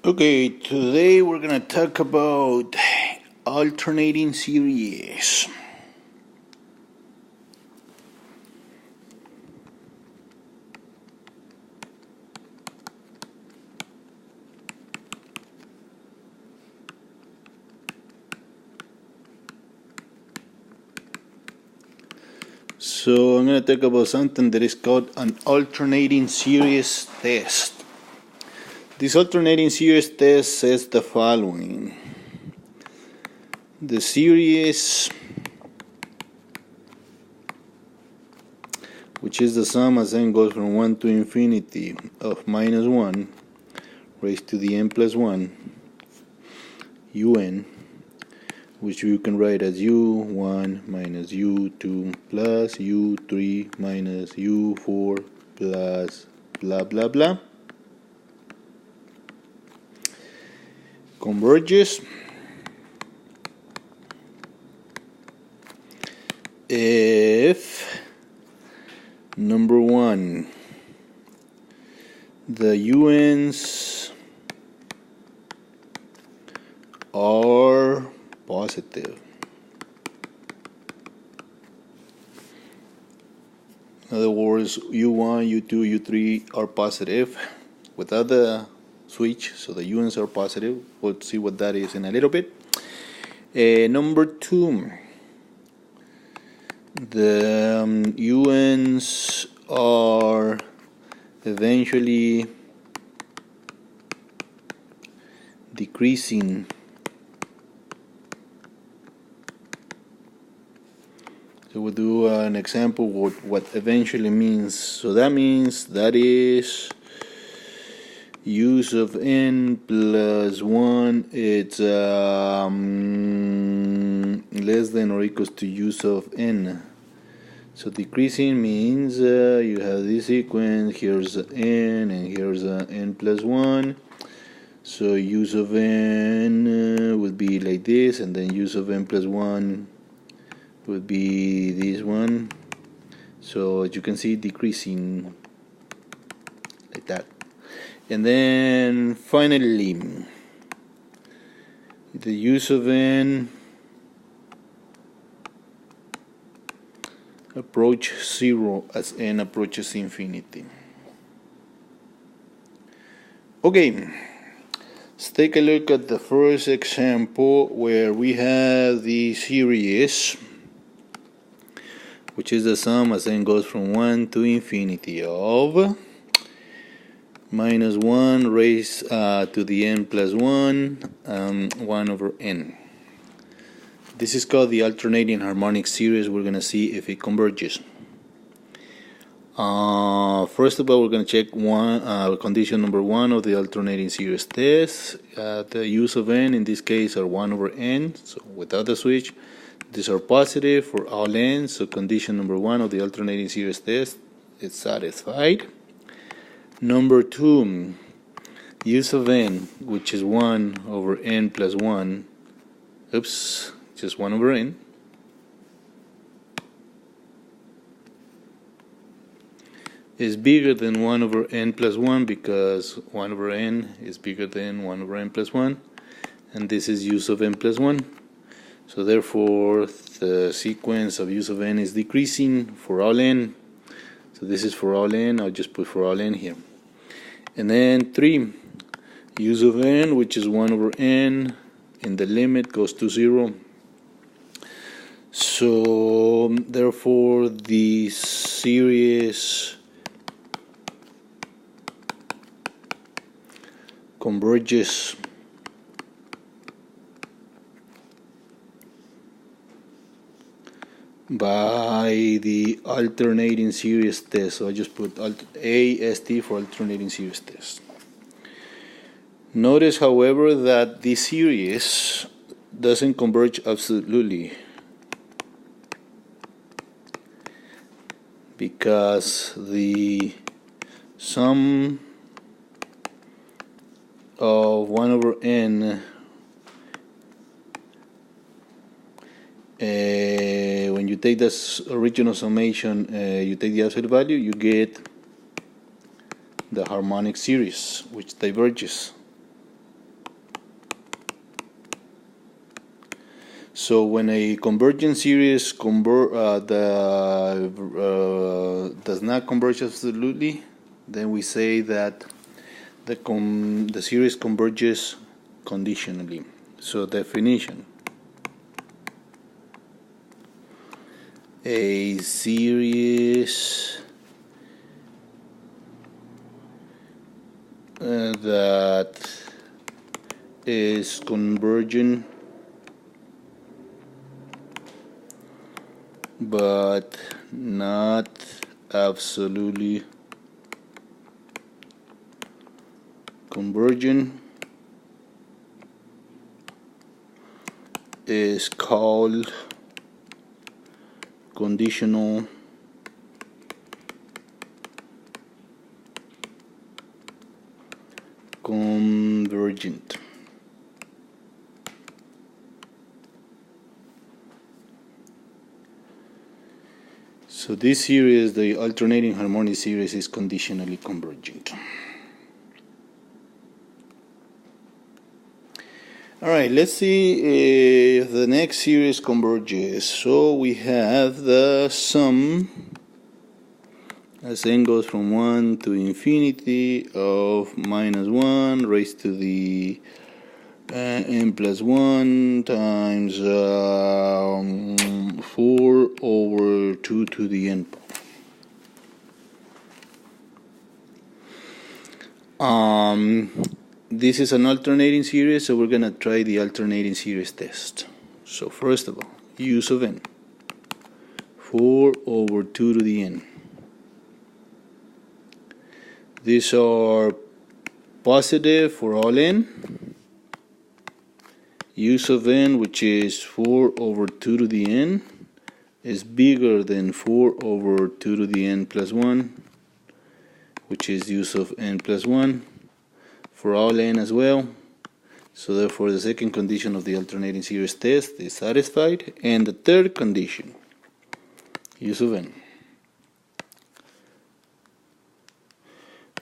Okay, today we're gonna talk about alternating series. So I'm gonna talk about something that is called an alternating series test. This alternating series test says the following. The series, which is the sum as n goes from 1 to infinity of minus 1 raised to the n plus 1 un, which you can write as u1 minus u2 plus u3 minus u4 plus blah blah blah, converges if number one, the UNs are positive. In other words, U1, U2, U3 are positive without the switch, so the UNs are positive. We'll see what that is in a little bit. Number two, the UNs are eventually decreasing. So we'll do an example with what eventually means. So that means that is use of n plus 1, it's less than or equals to use of n. So decreasing means you have this sequence, here's n and here's n plus 1. So use of n would be like this, and then use of n plus 1 would be this one. So as you can see, decreasing like that. And then finally, the use of n approach 0 as n approaches infinity. Okay, let's take a look at the first example where we have the series, which is the sum as n goes from 1 to infinity of minus 1 raised to the n plus 1, 1 over n. This is called the alternating harmonic series. We're going to see if it converges. First of all, we're going to check condition number 1 of the alternating series test. The use of n in this case are 1 over n, so without the switch. These are positive for all n, so condition number 1 of the alternating series test is satisfied. Number 2, use of n, which is 1 over n plus 1, just 1 over n, is bigger than 1 over n plus 1 because 1 over n is bigger than 1 over n plus 1, and this is use of n plus 1. So therefore, the sequence of use of n is decreasing for all n. So this is for all n, I'll just put for all n here. And then 3, use of n, which is 1 over n, in the limit goes to 0. So therefore, the series converges by the alternating series test. So I just put AST for alternating series test. Notice, however, that this series doesn't converge absolutely, because the sum of 1 over n when you take this original summation, you take the absolute value, you get the harmonic series, which diverges. So when a convergent series does not converge absolutely, then we say that the series converges conditionally. So definition: a series that is convergent but not absolutely convergent is called conditional convergent. So this series, the alternating harmonic series, is conditionally convergent. Alright, let's see if the next series converges. So we have the sum as n goes from 1 to infinity of minus 1 raised to the n plus 1 times 4 over 2 to the n. This is an alternating series, so we're going to try the alternating series test. So first of all, use of n. 4 over 2 to the n. These are positive for all n. Use of n, which is 4 over 2 to the n, is bigger than 4 over 2 to the n plus 1, which is use of n plus 1, for all n as well. So therefore the second condition of the alternating series test is satisfied. And the third condition, use of n,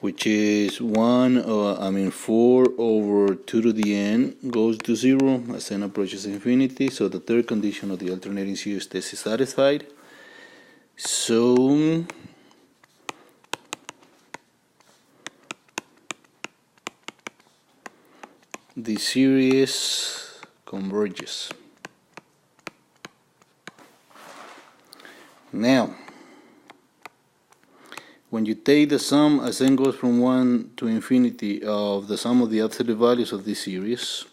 which is 4 over 2 to the n goes to 0 as n approaches infinity. So the third condition of the alternating series test is satisfied. So the series converges. Now, when you take the sum as n goes from 1 to infinity of the sum of the absolute values of this series,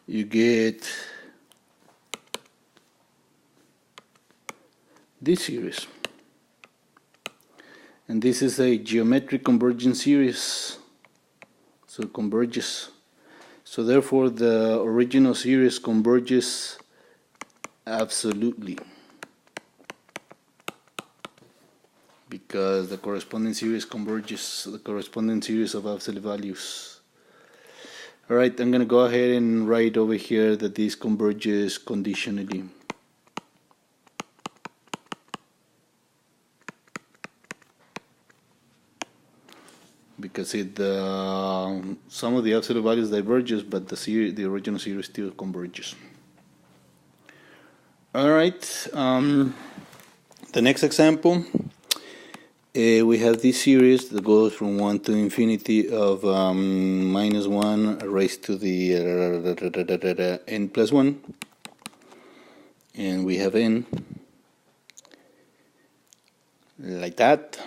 you get this series. And this is a geometric convergent series, so it converges. So therefore the original series converges absolutely, because the corresponding series converges the corresponding series of absolute values. Alright, I'm going to go ahead and write over here that this converges conditionally. Because some of the absolute values diverges, but the original series still converges. Alright, the next example, we have this series that goes from 1 to infinity of minus 1 raised to the n plus 1, and we have n like that.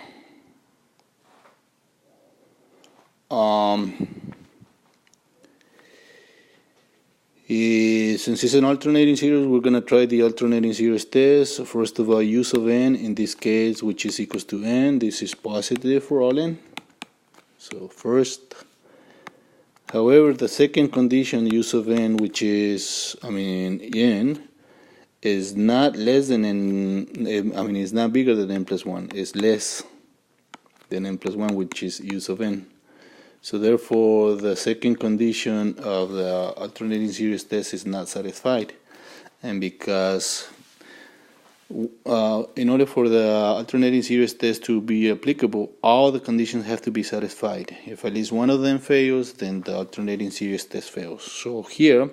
Since it's an alternating series, we're going to try the alternating series test. First of all, use of n, in this case, which is equals to n. This is positive for all n. So first, however, the second condition, use of n, which is, n, is not less than n, it's not bigger than n plus 1. It's less than n plus 1, which is use of n. So therefore the second condition of the alternating series test is not satisfied, and because In order for the alternating series test to be applicable, all the conditions have to be satisfied. If at least one of them fails, then the alternating series test fails. So here,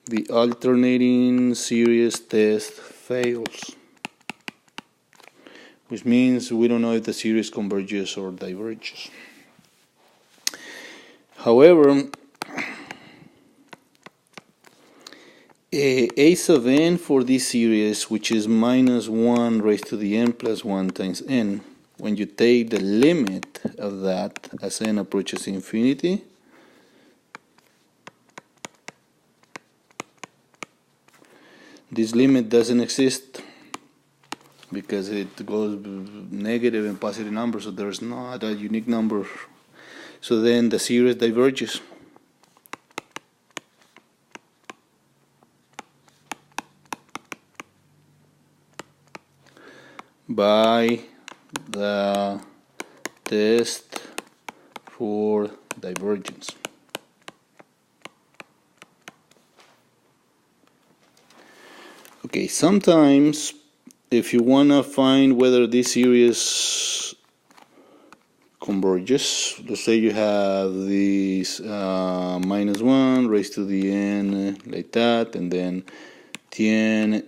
the alternating series test fails, which means we don't know if the series converges or diverges. However, a sub n for this series, which is minus 1 raised to the n plus 1 times n, when you take the limit of that as n approaches infinity, this limit doesn't exist because it goes negative and positive numbers, so there's not a unique number. So then the series diverges. By the test for divergence. Okay, sometimes if you want to find whether this series converges, let's say you have this minus 1 raised to the n like that, and then Tn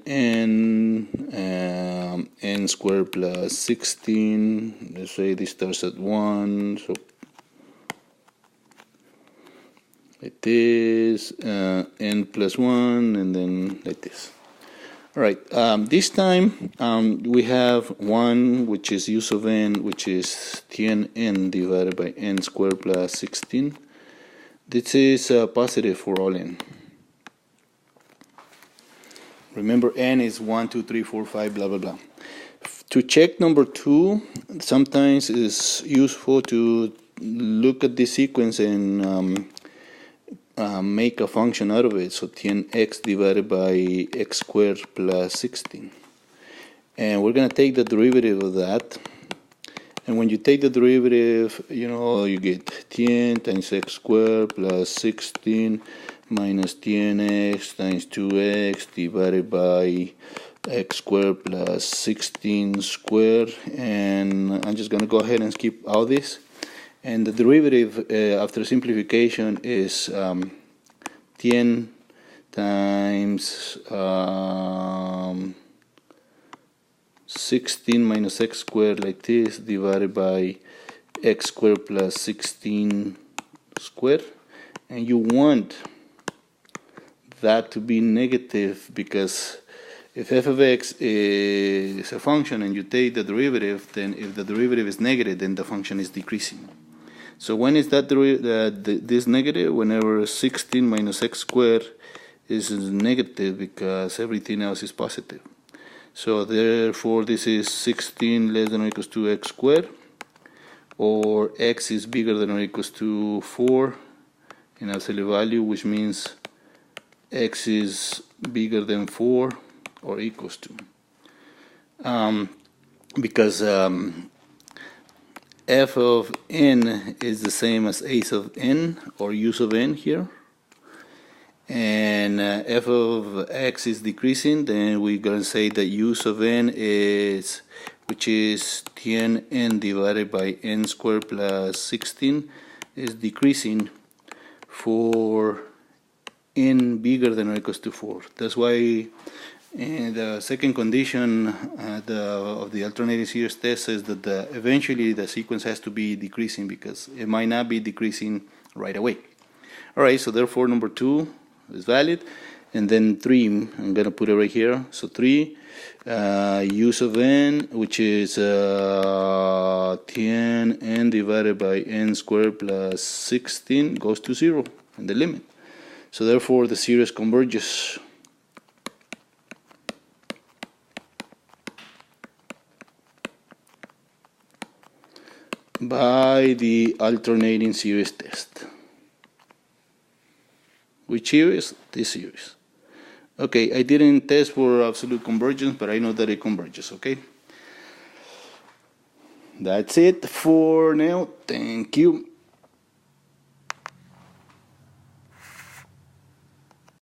n squared plus 16, let's say this starts at 1, so like this, n plus 1, and then like this. Alright, this time we have 1, which is u sub n, which is Tn divided by n squared plus 16. This is positive for all n. Remember, n is 1, 2, 3, 4, 5, blah, blah, blah. To check number 2, sometimes it's useful to look at this sequence and make a function out of it. So Tn x divided by x squared plus 16. And we're going to take the derivative of that. And when you take the derivative, you get Tn times x squared plus 16 minus Tnx times 2x divided by x squared plus 16 squared, and I'm just going to go ahead and skip all this, and the derivative after simplification is Tn times 16 minus x squared like this divided by x squared plus 16 squared, and you want that to be negative, because if f of x is a function and you take the derivative, then if the derivative is negative, then the function is decreasing. So when is that this negative? Whenever 16 minus x squared is negative, because everything else is positive. So therefore this is 16 less than or equals to x squared, or x is bigger than or equals to 4 in absolute value, which means x is bigger than 4 or equals to, because f of n is the same as a sub n or u sub n here, and f of x is decreasing, then we're going to say that u sub n is, which is Tn n divided by n squared plus 16, is decreasing for n bigger than or equals to 4. That's why the second condition of the alternating series test says that eventually the sequence has to be decreasing, because it might not be decreasing right away. Alright, so therefore number 2 is valid, and then 3, I'm going to put it right here. So 3, u sub n, which is Tn n divided by n squared plus 16, goes to 0 in the limit. So therefore the series converges. By the alternating series test. Which series? This series. Okay, I didn't test for absolute convergence, but I know that it converges, okay? That's it for now. Thank you.